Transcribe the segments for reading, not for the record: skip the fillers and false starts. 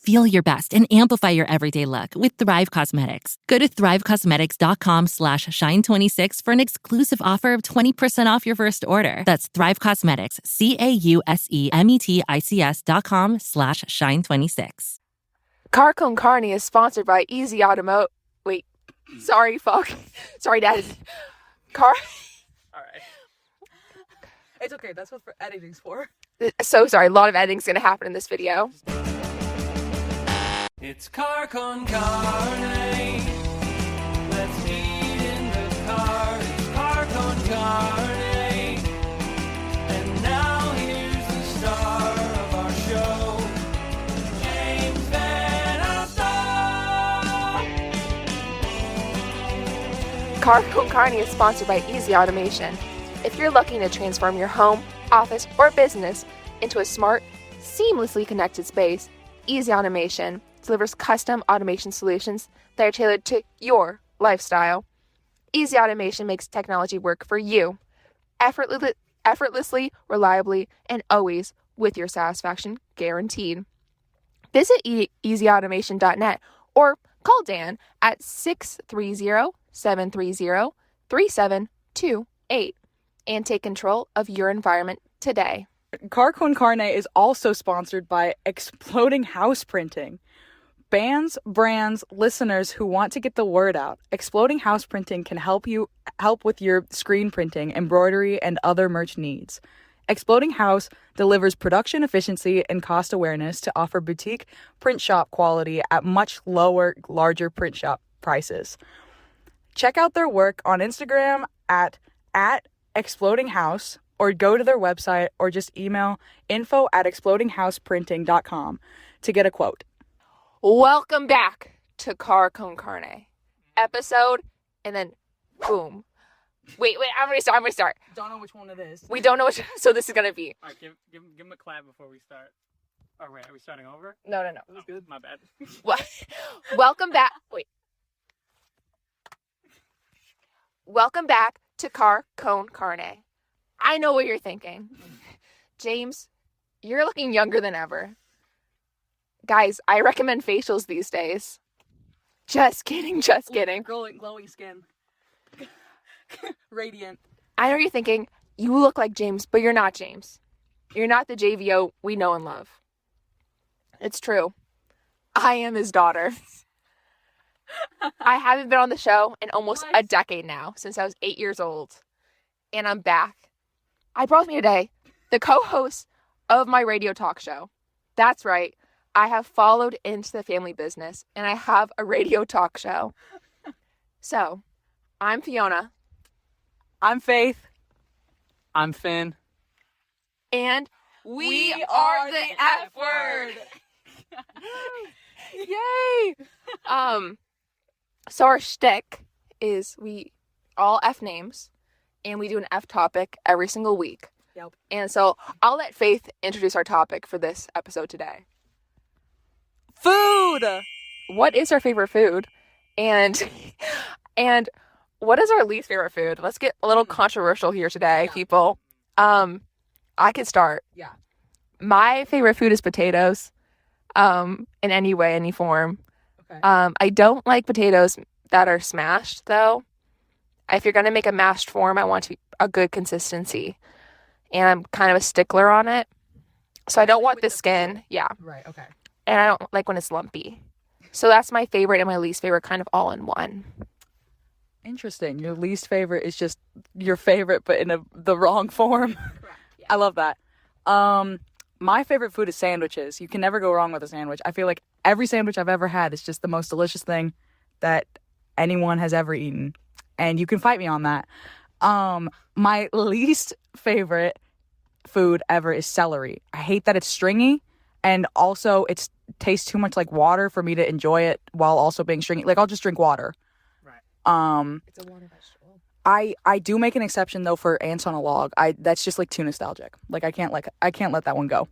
Feel your best and amplify your everyday look with Thrive Causemetics. Go to thrivecosmetics.com/shine26 for an exclusive offer of 20% off your first order. That's Thrive Cosmetics, CAUSEMETICS.com/shine26. Car Con Carne is sponsored by Easy Automotive. Wait, sorry, fuck. Sorry, Dad. Car. All right. It's okay. That's what editing's for. So sorry. A lot of editing's gonna happen in this video. It's Car Con Carne. Let's eat in the car. It's Car Con Carne. And now here's the star of our show, James VanOsdol. Car Con Carne is sponsored by Easy Automation. If you're looking to transform your home, office, or business into a smart, seamlessly connected space, Easy Automation delivers custom automation solutions that are tailored to your lifestyle. Easy Automation makes technology work for you, effortlessly, reliably, and always with your satisfaction guaranteed. Visit easyautomation.net or call Dan at 630-730-3728 and take control of your environment today. Car Con Carne is also sponsored by Exploding House Printing. Bands, brands, listeners who want to get the word out, Exploding House Printing can help with your screen printing, embroidery, and other merch needs. Exploding House delivers production efficiency and cost awareness to offer boutique print shop quality at much lower, larger print shop prices. Check out their work on Instagram at Exploding House, or go to their website, or just email info@explodinghouseprinting.com to get a quote. Welcome back to Car Con Carne episode, and then boom. Wait, I'm gonna start. Don't know which one it is. We don't know which, so this is gonna be. All right, give him a clap before we start. Oh, wait, are we starting over? No. That was good. My bad. Welcome back. Wait. Welcome back to Car Con Carne. I know what you're thinking. James, you're looking younger than ever. Guys, I recommend facials these days. Just kidding. Glowing skin. Radiant. I know you're thinking, you look like James, but you're not James. You're not the JVO we know and love. It's true. I am his daughter. I haven't been on the show in almost a decade now, since I was 8 years old. And I'm back. I brought with me today the co-host of my radio talk show. That's right. I have followed into the family business, and I have a radio talk show. So, I'm Fiona. I'm Faith. I'm Finn. And we are the F word. Yay! So our shtick is we all F names, and we do an F topic every single week. Yep. And so I'll let Faith introduce our topic for this episode today. Food! What is our favorite food? And what is our least favorite food? Let's get a little controversial here today, people. I could start. Yeah. My favorite food is potatoes. In any way, any form. Okay. I don't like potatoes that are smashed, though. If you're going to make a mashed form, I want to be a good consistency. And I'm kind of a stickler on it. So I don't want the skin. Yeah. Right, okay. And I don't like when it's lumpy. So that's my favorite and my least favorite kind of all in one. Interesting. Your least favorite is just your favorite, but in the wrong form. Correct. Yeah. I love that. My favorite food is sandwiches. You can never go wrong with a sandwich. I feel like every sandwich I've ever had is just the most delicious thing that anyone has ever eaten. And you can fight me on that. My least favorite food ever is celery. I hate that it's stringy, and also it tastes too much like water for me to enjoy it while also being stringy. Like, I'll just drink water. Right. It's a water vegetable. I do make an exception though for ants on a log. That's just like too nostalgic. Like I can't let that one go.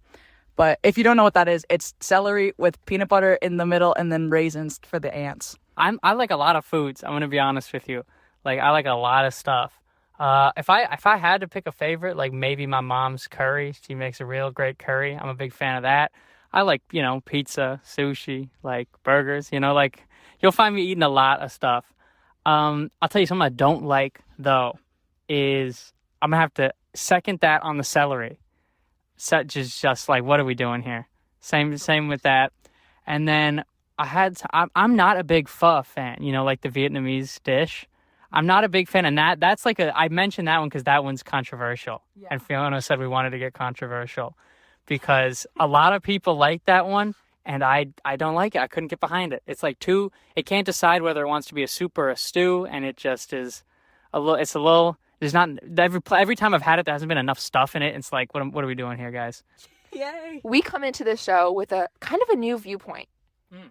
But if you don't know what that is, it's celery with peanut butter in the middle and then raisins for the ants. I like a lot of foods. I'm gonna be honest with you. Like, I like a lot of stuff. If I had to pick a favorite, like maybe my mom's curry. She makes a real great curry. I'm a big fan of that. I like, pizza, sushi, like burgers, like you'll find me eating a lot of stuff. I'll tell you something I don't like though is I'm gonna have to second that on the celery. Such is just like, what are we doing here? Same with that. And then I'm not a big pho fan, like the Vietnamese dish. I'm not a big fan of that. That's like I mentioned that one because that one's controversial. Yeah. And Fiona said we wanted to get controversial because a lot of people like that one and I don't like it. I couldn't get behind it. It's like it can't decide whether it wants to be a soup or a stew, and it just is there's not, every time I've had it, there hasn't been enough stuff in it. It's like, what are we doing here, guys? Yay. We come into the show with a kind of a new viewpoint.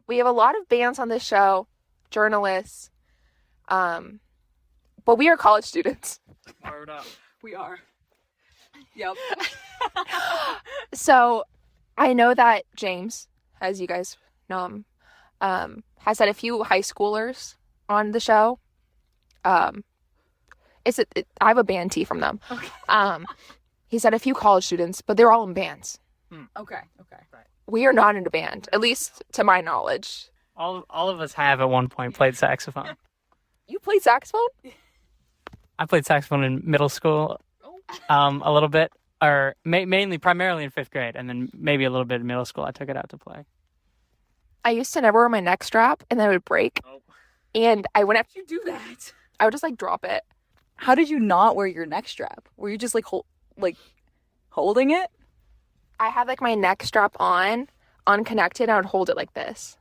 We have a lot of bands on this show, journalists, but we are college students. Word up. We are. Yep. So I know that James, as you guys know him, has had a few high schoolers on the show. I have a band tee from them. Okay. He's had a few college students, but they're all in bands. Okay. Right. We are not in a band, at least to my knowledge. All of us have at one point played saxophone. You played saxophone? I played saxophone in middle school, a little bit, or primarily in 5th grade, and then maybe a little bit in middle school. I took it out to play. I used to never wear my neck strap, and then it would break. Oh. And I wouldn't have to do that. I would just drop it. How did you not wear your neck strap? Were you just holding it? I had my neck strap on, unconnected, and I would hold it like this.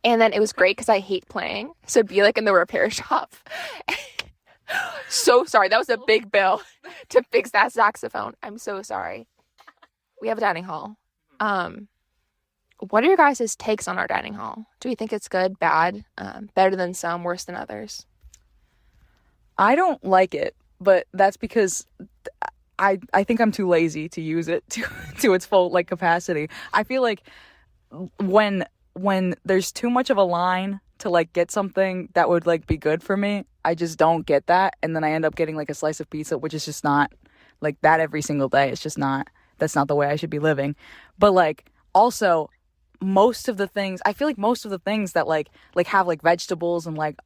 And then it was great because I hate playing. So it'd be in the repair shop. So sorry. That was a big bill to fix that saxophone. I'm so sorry. We have a dining hall. What are your guys' takes on our dining hall? Do we think it's good, bad, better than some, worse than others? I don't like it, but that's because I think I'm too lazy to use it to its full capacity. I feel like when there's too much of a line to get something that would be good for me, I just don't get that, and then I end up getting a slice of pizza, which is just not that every single day. It's just that's not the way I should be living. But also most of the things that have vegetables and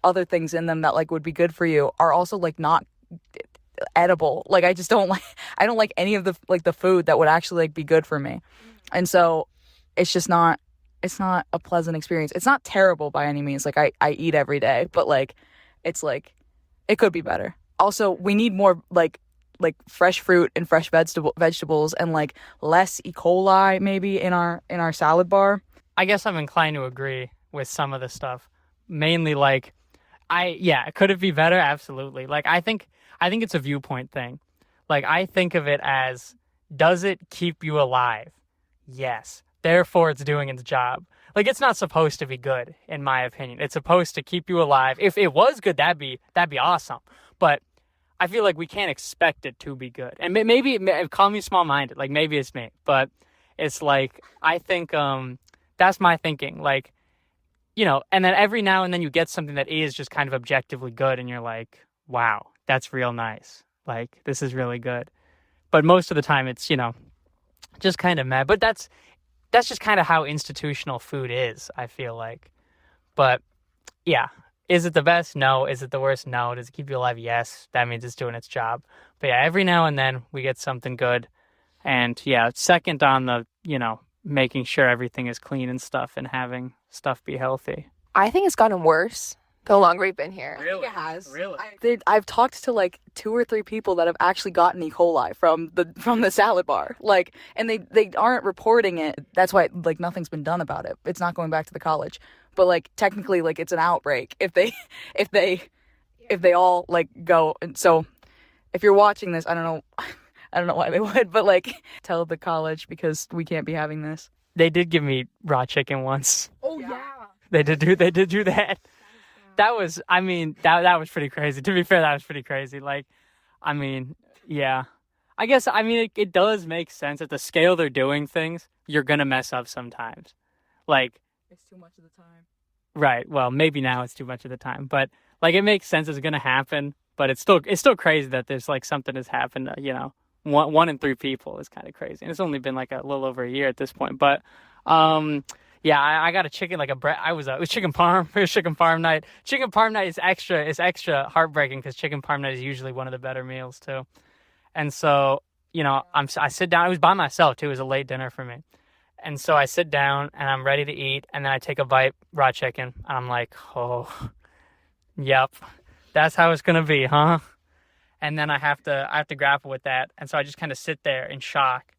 other things in them that would be good for you are also not edible. I just don't I don't like any of the the food that would actually be good for me. And so it's just not a pleasant experience. It's not terrible by any means. I eat every day, but it's it could be better. Also, we need more fresh fruit and fresh vegetables and less E. coli maybe in our salad bar. I guess I'm inclined to agree with some of the stuff. Mainly could it be better? Absolutely. I think it's a viewpoint thing. I think of it as, does it keep you alive? Yes. Therefore it's doing its job. It's not supposed to be good, in my opinion. It's supposed to keep you alive. If it was good, that'd be awesome. But I feel we can't expect it to be good. And maybe, call me small-minded, maybe it's me. But it's I think that's my thinking. And then every now and then you get something that is just kind of objectively good, and you're wow, that's real nice. This is really good. But most of the time it's, just kind of mad. But that's just kind of how institutional food is, I feel . But yeah. Is it the best? No. Is it the worst? No. Does it keep you alive? Yes. That means it's doing its job. But yeah, every now and then we get something good. And yeah, second on the, making sure everything is clean and stuff and having stuff be healthy. I think it's gotten worse the longer we've been here. Really? It has. Really? I've talked to 2 or 3 people that have actually gotten E. coli from the salad bar. And they aren't reporting it. That's why nothing's been done about it. It's not going back to the college. But technically it's an outbreak if they all go. And so if you're watching this, I don't know why they would, but tell the college because we can't be having this. They did give me raw chicken once. Oh yeah. They did do that. That was, that was pretty crazy. To be fair, that was pretty crazy. Yeah. I guess, it does make sense. At the scale they're doing things, you're going to mess up sometimes. It's too much of the time. Right. Well, maybe now it's too much of the time. But, it makes sense it's going to happen. But it's still crazy that there's, something has happened, one in 3 people is kind of crazy. And it's only been like a little over a year at this point. But yeah, I got a chicken like a bread. It was chicken parm. It was chicken parm night. Chicken parm night is extra heartbreaking because chicken parm night is usually one of the better meals too. And so, you know, I sit down. It was by myself too. It was a late dinner for me. And so I sit down and I'm ready to eat. And then I take a bite, raw chicken. And I'm like, oh, yep, that's how it's gonna be, huh? And then I have to grapple with that. And so I just kind of sit there in shock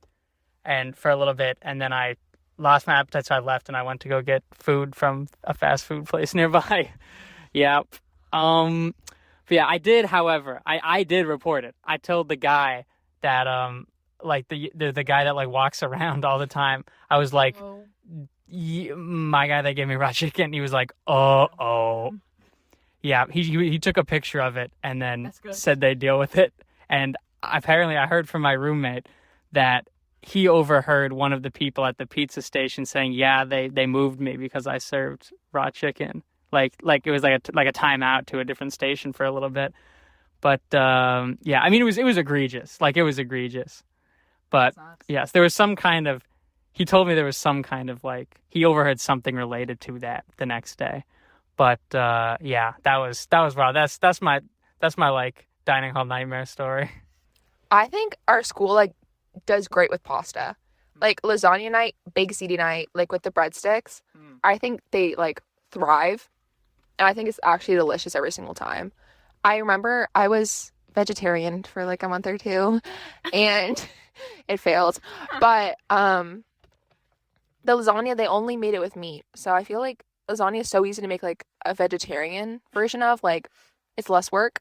and for a little bit. And then I lost my appetite, so I left and I went to go get food from a fast food place nearby. Yep. But yeah, I did, however, I did report it. I told the guy that like the guy that like walks around all the time. I was like, my guy that gave me raw chicken. He was like, oh. Yeah, he took a picture of it and then said they'd deal with it. And apparently I heard from my roommate that he overheard one of the people at the pizza station saying, yeah, they moved me because I served raw chicken. Like it was like a timeout to a different station for a little bit. But yeah, I mean, it was egregious. Like, it was egregious. But yes, there was some kind of, he told me there was some kind of like, he overheard something related to that the next day. But yeah, that was raw. That's my like dining hall nightmare story. I think our school like does great with pasta. Like lasagna night, big CD night, like with the breadsticks. I think they like thrive. And I think it's actually delicious every single time. I remember I was vegetarian for like a month or 2 and it failed. But the lasagna, they only made it with meat. So I feel like lasagna is so easy to make like a vegetarian version of, like it's less work.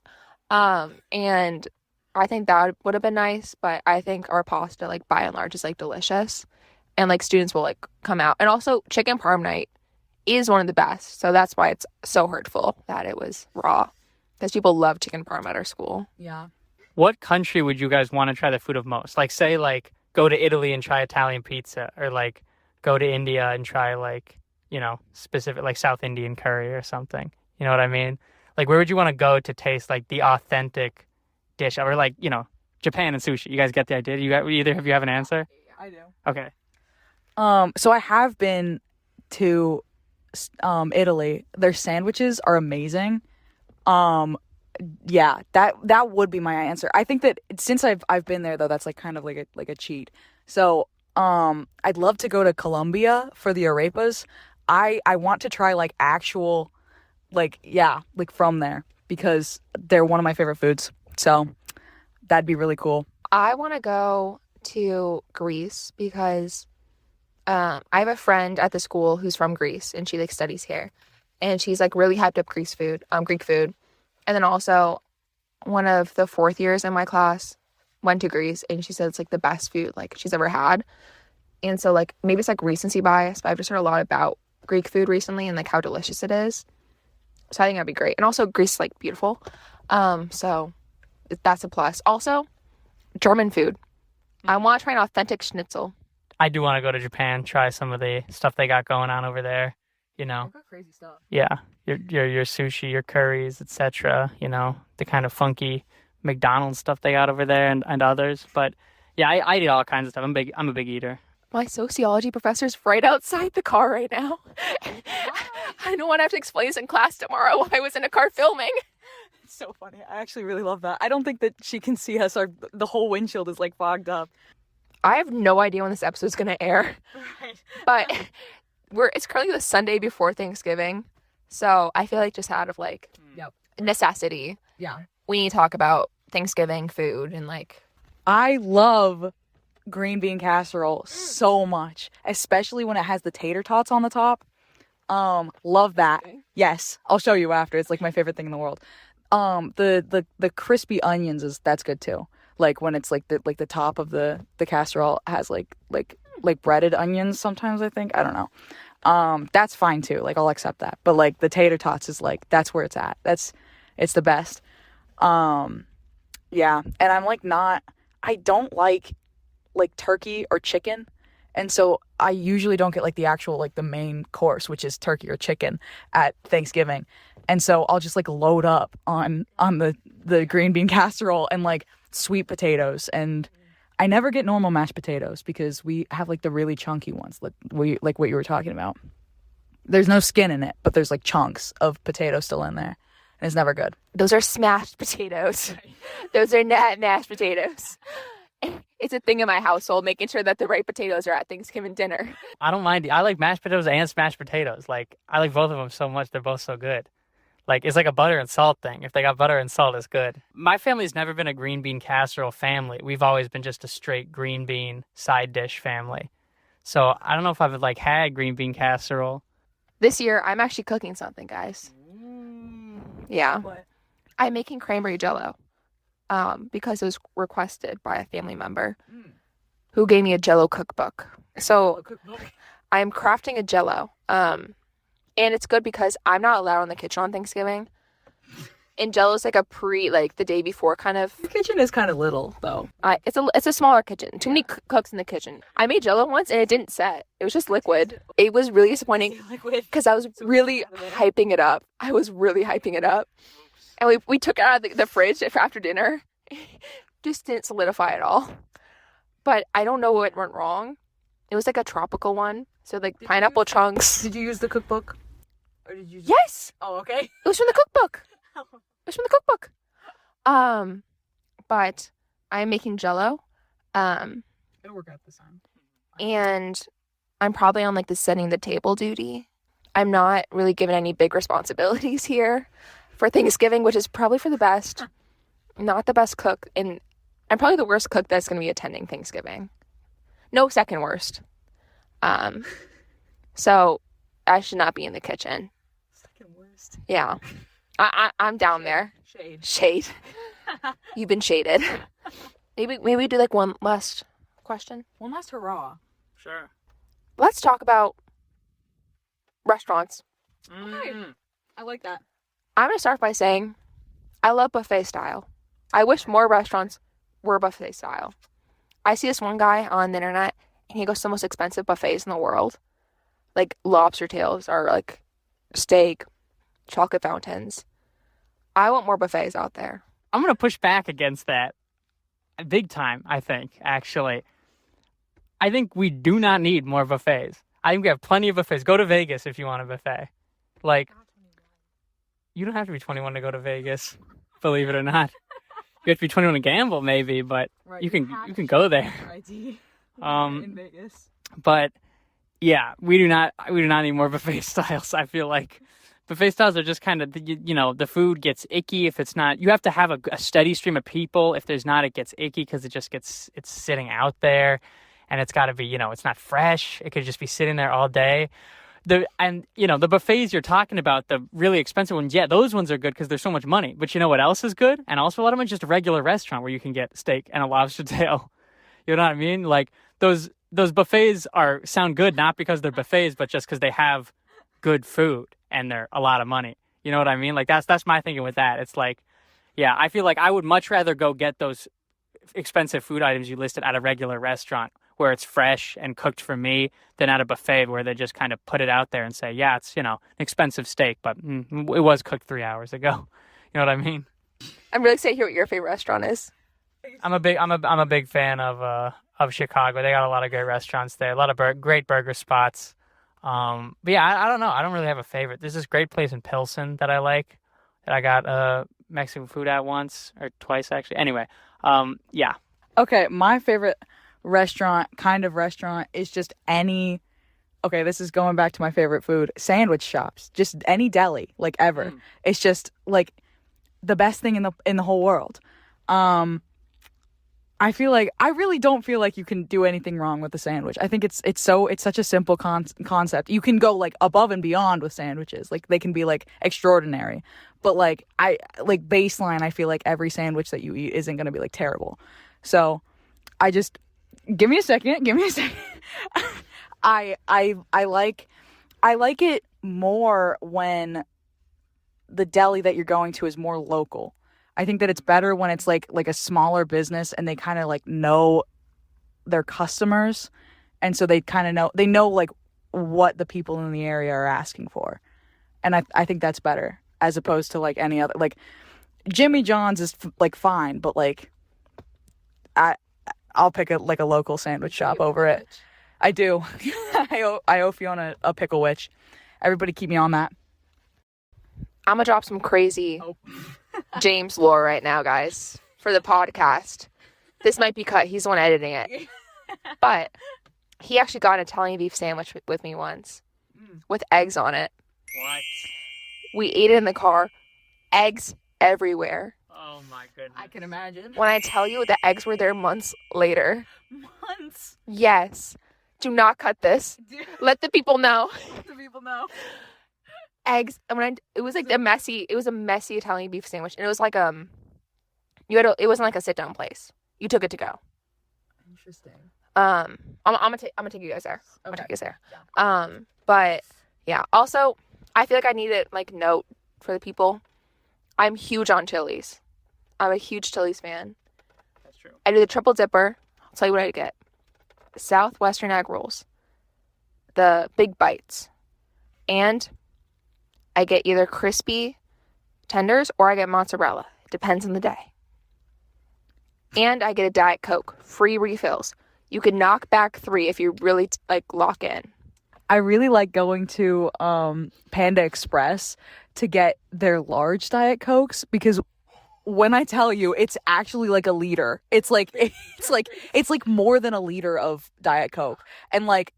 And I think that would have been nice, but I think our pasta, like by and large, is like delicious, and like students will like come out. And also, chicken parm night is one of the best, so that's why it's so hurtful that it was raw, because people love chicken parm at our school. Yeah. What country would you guys want to try the food of most? Like, say, like go to Italy and try Italian pizza, or like go to India and try like, you know, specific like South Indian curry or something. You know what I mean? Like, where would you want to go to taste like the authentic dish, or like, you know, Japan and sushi? You guys get the idea? Either of you have an answer? I do. Okay. So I have been to Italy. Their sandwiches are amazing. Yeah, that would be my answer. I think that since I've been there though, that's like kind of like a cheat. So I'd love to go to Colombia for the arepas. I want to try like actual like from there, because they're one of my favorite foods. So that'd be really cool. I want to go to Greece because I have a friend at the school who's from Greece, and she like studies here, and she's like really hyped up Greek food. And then also one of the 4th years in my class went to Greece, and she said it's like the best food like she's ever had. And so like maybe it's like recency bias, but I've just heard a lot about Greek food recently and like how delicious it is. So I think that'd be great. And also Greece is like beautiful. So that's a plus. Also, German food. I want to try an authentic schnitzel. I do want to go to Japan, try some of the stuff they got going on over there. You know, They've got crazy stuff. Yeah, your sushi, your curries, etc. You know, the kind of funky McDonald's stuff they got over there, and others. But yeah, I eat all kinds of stuff. I'm a big eater. My sociology professor's right outside the car right now. I don't want to have to explain this in class tomorrow why I was in a car filming. It's so funny. I actually really love that. I don't think that she can see us. The whole windshield is like fogged up. I have no idea when this episode's gonna air. Right. But it's currently the Sunday before Thanksgiving. So I feel like just out of like necessity. Yeah. We need to talk about Thanksgiving food and like. I love green bean casserole so much, especially when it has the tater tots on the top. Love that. Okay. Yes, I'll show you after. It's like my favorite thing in the world. The crispy onions that's good too. Like when it's like the top of the casserole has like breaded onions sometimes, I think. I don't know. That's fine too. Like I'll accept that. But like the tater tots is like that's where it's at. It's the best. Yeah, and I'm like I don't like turkey or chicken. And so I usually don't get like the actual like the main course, which is turkey or chicken at Thanksgiving. And so I'll just like load up on the green bean casserole and like sweet potatoes and I never get normal mashed potatoes because we have like the really chunky ones, like what you were talking about. There's no skin in it, but there's like chunks of potato still in there, and it's never good. Those are smashed potatoes. Those are not mashed potatoes. It's a thing in my household, making sure that the right potatoes are at Thanksgiving dinner. I don't mind. I like mashed potatoes and smashed potatoes. Like, I like both of them so much. They're both so good. Like, it's like a butter and salt thing. If they got butter and salt, it's good. My family's never been a green bean casserole family. We've always been just a straight green bean side dish family. So I don't know if I've like had green bean casserole. This year, I'm actually cooking something, guys. Yeah. What? I'm making cranberry Jell-O. Because it was requested by a family member who gave me a Jell-O cookbook. So I'm crafting a Jell-O. And it's good because I'm not allowed in the kitchen on Thanksgiving. And Jell-O's like like the day before kind of. The kitchen is kind of little though. It's a smaller kitchen. Too many cooks in the kitchen. I made Jell-O once and it didn't set. It was just liquid. It was really disappointing because I was really hyping it up. And we took it out of the fridge for after dinner. Just didn't solidify at all. But I don't know what went wrong. It was like a tropical one. So like pineapple chunks. Did you use the cookbook? Or did you Yes! Oh, okay. It was from the cookbook. But I'm making Jell-O. It'll work out this time. And I'm probably on like the setting the table duty. I'm not really given any big responsibilities here for Thanksgiving, which is probably for the best. Not the best cook, and I'm probably the worst cook that's going to be attending Thanksgiving. No, second worst. So I should not be in the kitchen. Second worst. Yeah. I'm down there. Shade. You've been shaded. Maybe we do like one last question. One last hurrah. Sure. Let's talk about restaurants. I like that. I'm going to start by saying I love buffet style. I wish more restaurants were buffet style. I see this one guy on the internet, and he goes to the most expensive buffets in the world. Like lobster tails or like steak, chocolate fountains. I want more buffets out there. I'm going to push back against that big time, I think, actually. I think we do not need more buffets. I think we have plenty of buffets. Go to Vegas if you want a buffet. Like, you don't have to be 21 to go to Vegas, believe it or not. You have to be 21 to gamble, maybe, but Right, you can go there. ID In Vegas. But yeah, we do not need more buffet styles. I feel like buffet styles are just kind of the food gets icky if it's not. You have to have a steady stream of people. If there's not, it gets icky because it's sitting out there, and it's got to be it's not fresh. It could just be sitting there all day. The buffets you're talking about, the really expensive ones, yeah, those ones are good because there's so much money. But you know what else is good? And also a lot of money, just a regular restaurant where you can get steak and a lobster tail. You know what I mean? Like those buffets sound good not because they're buffets, but just because they have good food and they're a lot of money. You know what I mean? Like that's my thinking with that. It's like, yeah, I feel like I would much rather go get those expensive food items you listed at a regular restaurant where it's fresh and cooked for me than at a buffet where they just kind of put it out there and say, yeah, it's, an expensive steak, but it was cooked 3 hours ago. You know what I mean? I'm really excited to hear what your favorite restaurant is. I'm a big fan of Chicago. They got a lot of great restaurants there, a lot of great burger spots. But yeah, I don't know. I don't really have a favorite. There's this great place in Pilsen that I like that I got Mexican food at once or twice actually. Anyway, yeah. Okay, my favorite restaurant is just any. Okay, this is going back to my favorite food, sandwich shops. Just any deli, like ever. It's just like the best thing in the whole world. I really don't feel like you can do anything wrong with the sandwich. I think it's such a simple concept. You can go like above and beyond with sandwiches. Like they can be like extraordinary. But like baseline, I feel like every sandwich that you eat isn't going to be like terrible. So I just give me a second. I like it more when the deli that you're going to is more local. I think that it's better when it's like a smaller business and they kind of like know their customers, and so they kind of know like what the people in the area are asking for, and I think that's better as opposed to like any other. Like Jimmy John's is like fine, but like I'll pick a local sandwich shop over it. I do. I owe Fiona a pickle witch. Everybody keep me on that. I'm gonna drop some crazy James lore right now, guys, for the podcast. This might be cut. He's the one editing it. But he actually got an Italian beef sandwich with me once with eggs on it. What? We ate it in the car. Eggs everywhere. Oh my goodness. I can imagine. When I tell you the eggs were there months later. Months. Yes. Do not cut this. Let the people know. The people know. Eggs. And it was like a messy Italian beef sandwich. And it was like it wasn't like a sit down place. You took it to go. Interesting. I'm gonna take you guys there. I'm gonna Okay. take you guys there. Yeah. But yeah. Also, I feel like I need to like note for the people. I'm huge on Chili's. I'm a huge Chili's fan. That's true. I do the triple dipper. I'll tell you what I get. Southwestern egg rolls. The big bites. And I get either crispy tenders or I get mozzarella. It depends on the day. And I get a Diet Coke. Free refills. You can knock back 3 if you really lock in. I really like going to Panda Express to get their large Diet Cokes because when I tell you, it's actually like a liter. It's like more than a liter of Diet Coke. And like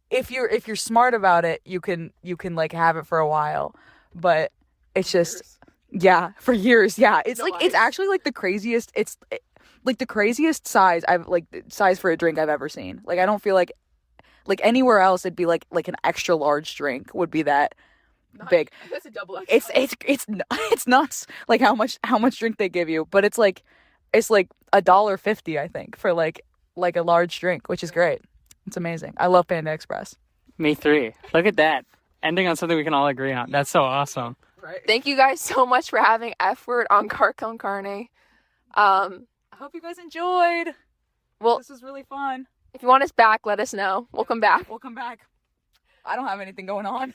if you're smart about it, you can like have it for a while. But it's just for years. Yeah. It's it's actually like the craziest like the craziest size size for a drink I've ever seen. Like I don't feel like anywhere else it'd be like an extra large drink would be that big. That's a double extra. It's nuts like how much drink they give you, but it's like $1.50 I think for like a large drink, which is great. It's amazing. I love Panda Express. Me 3. Look at that. Ending on something we can all agree on. That's so awesome. Right. Thank you guys so much for having F word on Car Con Carne. I hope you guys enjoyed. Well, This was really fun. if you want us back, let us know. We'll come back. We'll come back. I don't have anything going on.